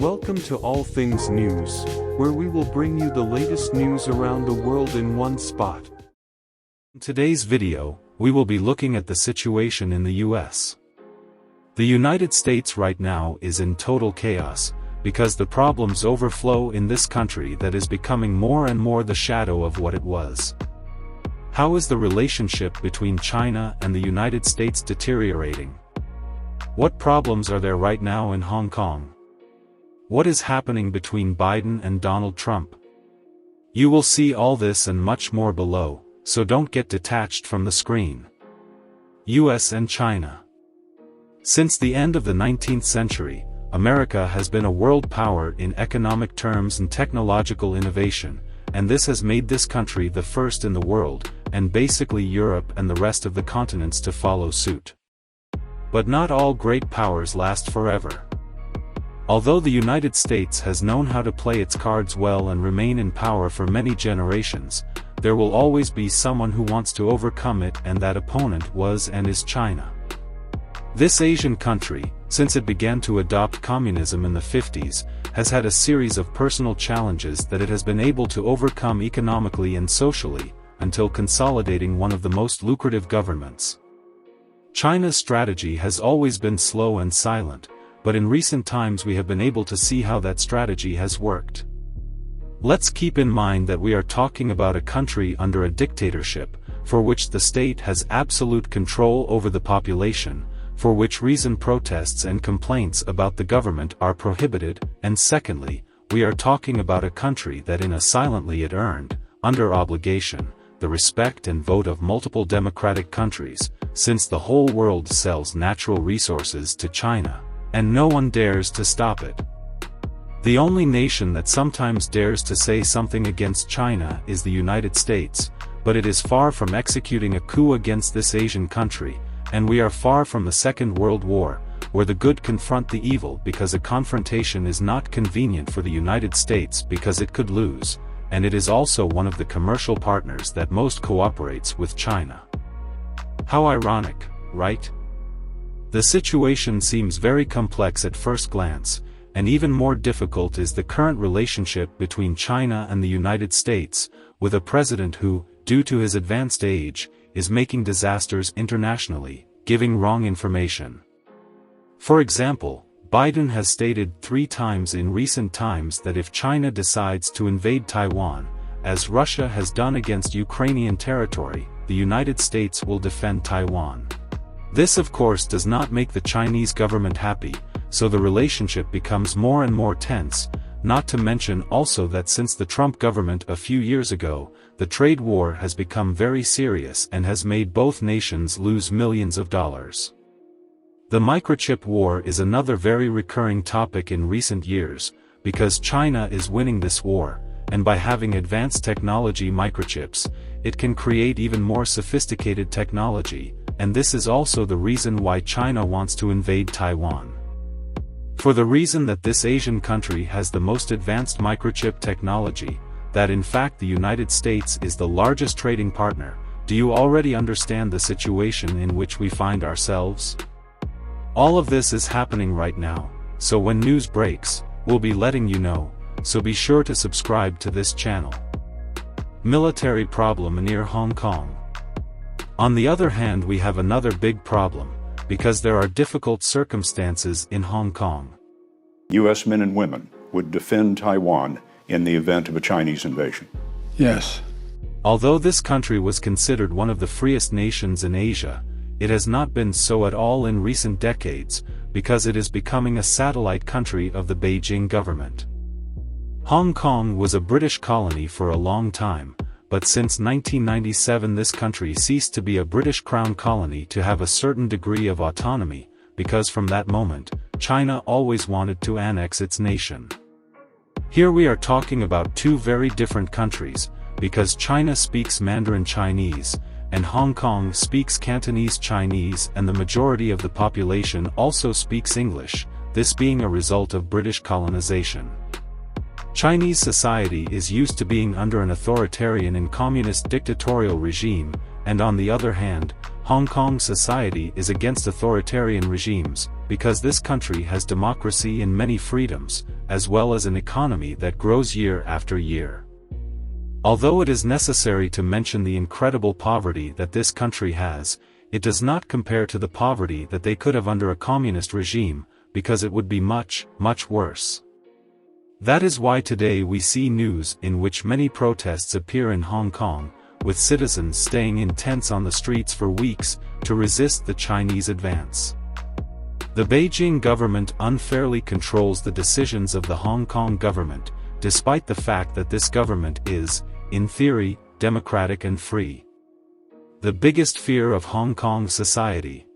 Welcome to All Things News, where we will bring you the latest news around the world in one spot. In today's video, we will be looking at the situation in the US. The United States right now is in total chaos, because the problems overflow in this country that is becoming more and more the shadow of what it was. How is the relationship between China and the United States deteriorating? What problems are there right now in Hong Kong? What is happening between Biden and Donald Trump? You will see all this and much more below, so don't get detached from the screen. US and China. Since the end of the 19th century, America has been a world power in economic terms and technological innovation, and this has made this country the first in the world, and basically Europe and the rest of the continents to follow suit. But not all great powers last forever. Although the United States has known how to play its cards well and remain in power for many generations, there will always be someone who wants to overcome it, and that opponent was and is China. This Asian country, since it began to adopt communism in the 50s, has had a series of personal challenges that it has been able to overcome economically and socially, until consolidating one of the most lucrative governments. China's strategy has always been slow and silent, but in recent times we have been able to see how that strategy has worked. Let's keep in mind that we are talking about a country under a dictatorship, for which the state has absolute control over the population, for which reason protests and complaints about the government are prohibited, and secondly, we are talking about a country that in a silently it earned, under obligation, the respect and vote of multiple democratic countries, since the whole world sells natural resources to China, and no one dares to stop it. The only nation that sometimes dares to say something against China is the United States, but it is far from executing a coup against this Asian country, and we are far from the Second World War, where the good confront the evil because a confrontation is not convenient for the United States because it could lose, and it is also one of the commercial partners that most cooperates with China. How ironic, right? The situation seems very complex at first glance, and even more difficult is the current relationship between China and the United States, with a president who, due to his advanced age, is making disasters internationally, giving wrong information. For example, Biden has stated 3 times in recent times that if China decides to invade Taiwan, as Russia has done against Ukrainian territory, the United States will defend Taiwan. This of course does not make the Chinese government happy, so the relationship becomes more and more tense, not to mention also that since the Trump government a few years ago, the trade war has become very serious and has made both nations lose millions of dollars. The microchip war is another very recurring topic in recent years, because China is winning this war, and by having advanced technology microchips, it can create even more sophisticated technology, and this is also the reason why China wants to invade Taiwan. For the reason that this Asian country has the most advanced microchip technology, that in fact the United States is the largest trading partner, do you already understand the situation in which we find ourselves? All of this is happening right now, so when news breaks, we'll be letting you know, so be sure to subscribe to this channel. Military problem near Hong Kong. On the other hand, we have another big problem, because there are difficult circumstances in Hong Kong. U.S. men and women would defend Taiwan in the event of a Chinese invasion. Yes. Although this country was considered one of the freest nations in Asia, it has not been so at all in recent decades, because it is becoming a satellite country of the Beijing government. Hong Kong was a British colony for a long time, but since 1997 this country ceased to be a British Crown colony to have a certain degree of autonomy, because from that moment, China always wanted to annex its nation. Here we are talking about 2 very different countries, because China speaks Mandarin Chinese, and Hong Kong speaks Cantonese Chinese, and the majority of the population also speaks English, this being a result of British colonization. Chinese society is used to being under an authoritarian and communist dictatorial regime, and on the other hand, Hong Kong society is against authoritarian regimes, because this country has democracy and many freedoms, as well as an economy that grows year after year. Although it is necessary to mention the incredible poverty that this country has, it does not compare to the poverty that they could have under a communist regime, because it would be much, much worse. That is why today we see news in which many protests appear in Hong Kong, with citizens staying in tents on the streets for weeks, to resist the Chinese advance. The Beijing government unfairly controls the decisions of the Hong Kong government, despite the fact that this government is, in theory, democratic and free. The biggest fear of Hong Kong society.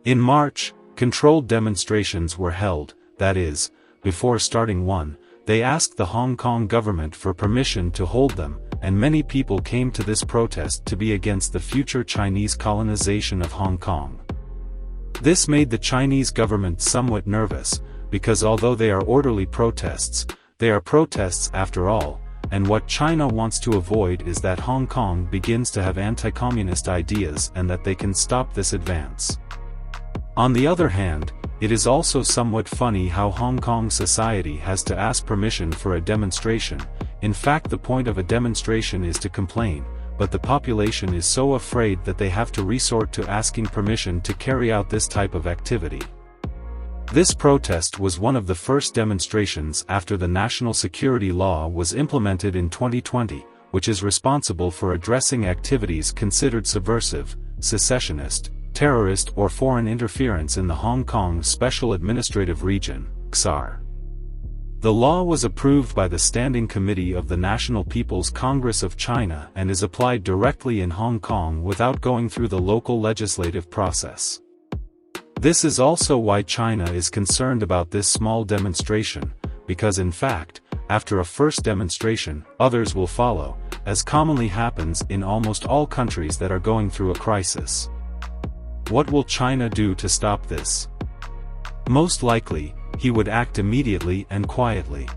In March, controlled demonstrations were held, that is, before starting one, they asked the Hong Kong government for permission to hold them, and many people came to this protest to be against the future Chinese colonization of Hong Kong. This made the Chinese government somewhat nervous, because although they are orderly protests, they are protests after all, and what China wants to avoid is that Hong Kong begins to have anti-communist ideas and that they can stop this advance. On the other hand, it is also somewhat funny how Hong Kong society has to ask permission for a demonstration. In fact, the point of a demonstration is to complain, but the population is so afraid that they have to resort to asking permission to carry out this type of activity. This protest was one of the first demonstrations after the national security law was implemented in 2020, which is responsible for addressing activities considered subversive, secessionist, terrorist or foreign interference in the Hong Kong Special Administrative Region, XAR. The law was approved by the Standing Committee of the National People's Congress of China and is applied directly in Hong Kong without going through the local legislative process. This is also why China is concerned about this small demonstration, because in fact, after a first demonstration, others will follow, as commonly happens in almost all countries that are going through a crisis. What will China do to stop this? Most likely, he would act immediately and quietly.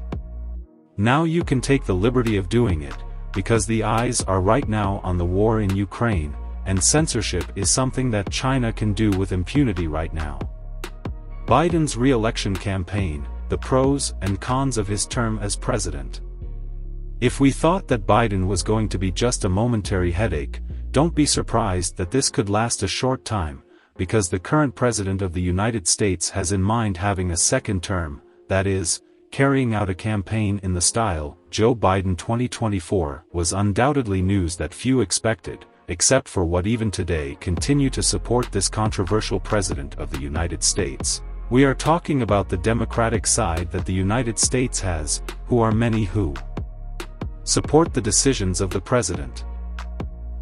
Now you can take the liberty of doing it, because the eyes are right now on the war in Ukraine, and censorship is something that China can do with impunity right now. Biden's re-election campaign, the pros and cons of his term as president. If we thought that Biden was going to be just a momentary headache, don't be surprised that this could last a short time, because the current president of the United States has in mind having a second term, that is, carrying out a campaign in the style Joe Biden 2024 was undoubtedly news that few expected, except for what even today continue to support this controversial president of the United States. We are talking about the Democratic side that the United States has, who are many who support the decisions of the president.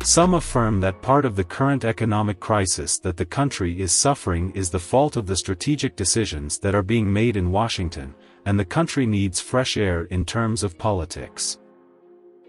Some affirm that part of the current economic crisis that the country is suffering is the fault of the strategic decisions that are being made in Washington, and the country needs fresh air in terms of politics.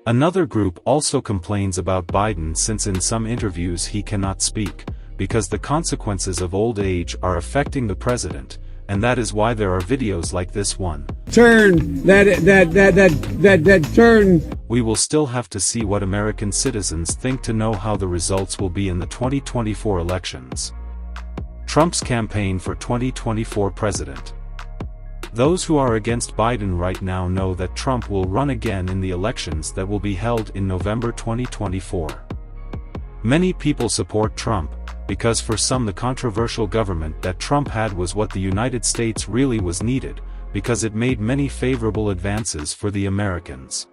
Another group also complains about Biden since in some interviews he cannot speak, because the consequences of old age are affecting the president, and that is why there are videos like this one. Turn, that turn. We will still have to see what American citizens think to know how the results will be in the 2024 elections. Trump's campaign for 2024 president. Those who are against Biden right now know that Trump will run again in the elections that will be held in November 2024. Many people support Trump, because for some the controversial government that Trump had was what the United States really was needed, because it made many favorable advances for the Americans.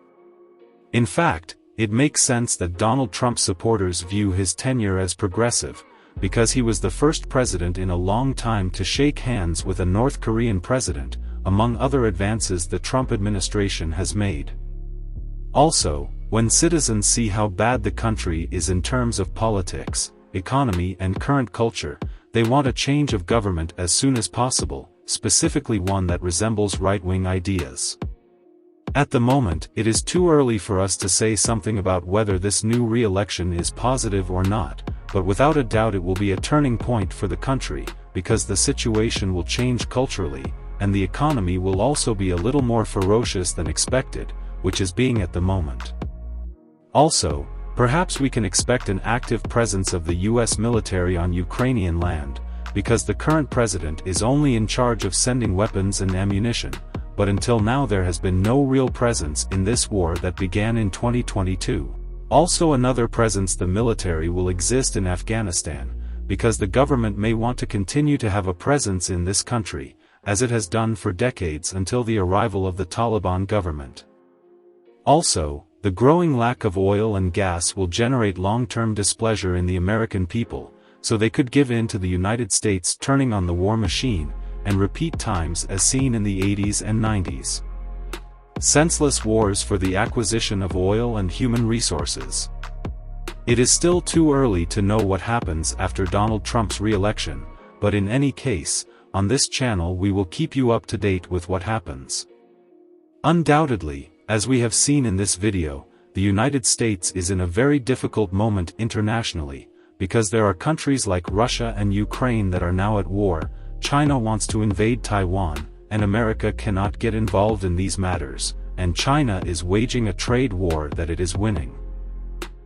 In fact, it makes sense that Donald Trump supporters view his tenure as progressive, because he was the first president in a long time to shake hands with a North Korean president, among other advances the Trump administration has made. Also, when citizens see how bad the country is in terms of politics, economy and current culture, they want a change of government as soon as possible, specifically one that resembles right-wing ideas. At the moment, it is too early for us to say something about whether this new re-election is positive or not, but without a doubt it will be a turning point for the country, because the situation will change culturally, and the economy will also be a little more ferocious than expected, which is being at the moment. Also, perhaps we can expect an active presence of the US military on Ukrainian land, because the current president is only in charge of sending weapons and ammunition, but until now there has been no real presence in this war that began in 2022. Also another presence, the military, will exist in Afghanistan, because the government may want to continue to have a presence in this country, as it has done for decades until the arrival of the Taliban government. Also, the growing lack of oil and gas will generate long-term displeasure in the American people, so they could give in to the United States turning on the war machine, and repeat times as seen in the 80s and 90s. Senseless wars for the acquisition of oil and human resources. It is still too early to know what happens after Donald Trump's re-election, but in any case, on this channel we will keep you up to date with what happens. Undoubtedly, as we have seen in this video, the United States is in a very difficult moment internationally, because there are countries like Russia and Ukraine that are now at war, China wants to invade Taiwan, and America cannot get involved in these matters, and China is waging a trade war that it is winning.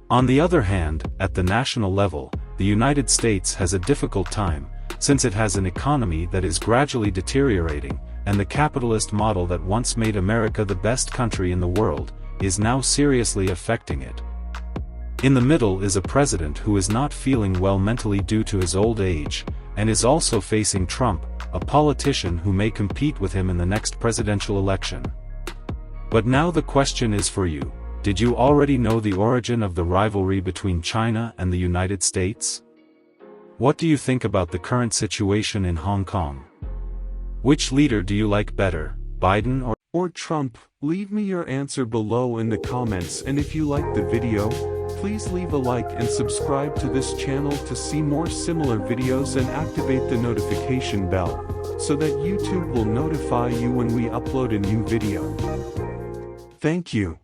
On the other hand, at the national level, the United States has a difficult time, since it has an economy that is gradually deteriorating, and the capitalist model that once made America the best country in the world, is now seriously affecting it. In the middle is a president who is not feeling well mentally due to his old age, and is also facing Trump, a politician who may compete with him in the next presidential election. But now the question is for you: did you already know the origin of the rivalry between China and the United States? What do you think about the current situation in Hong Kong? Which leader do you like better, Biden or Trump? Leave me your answer below in the comments, and if you like the video, please leave a like and subscribe to this channel to see more similar videos and activate the notification bell, so that YouTube will notify you when we upload a new video. Thank you.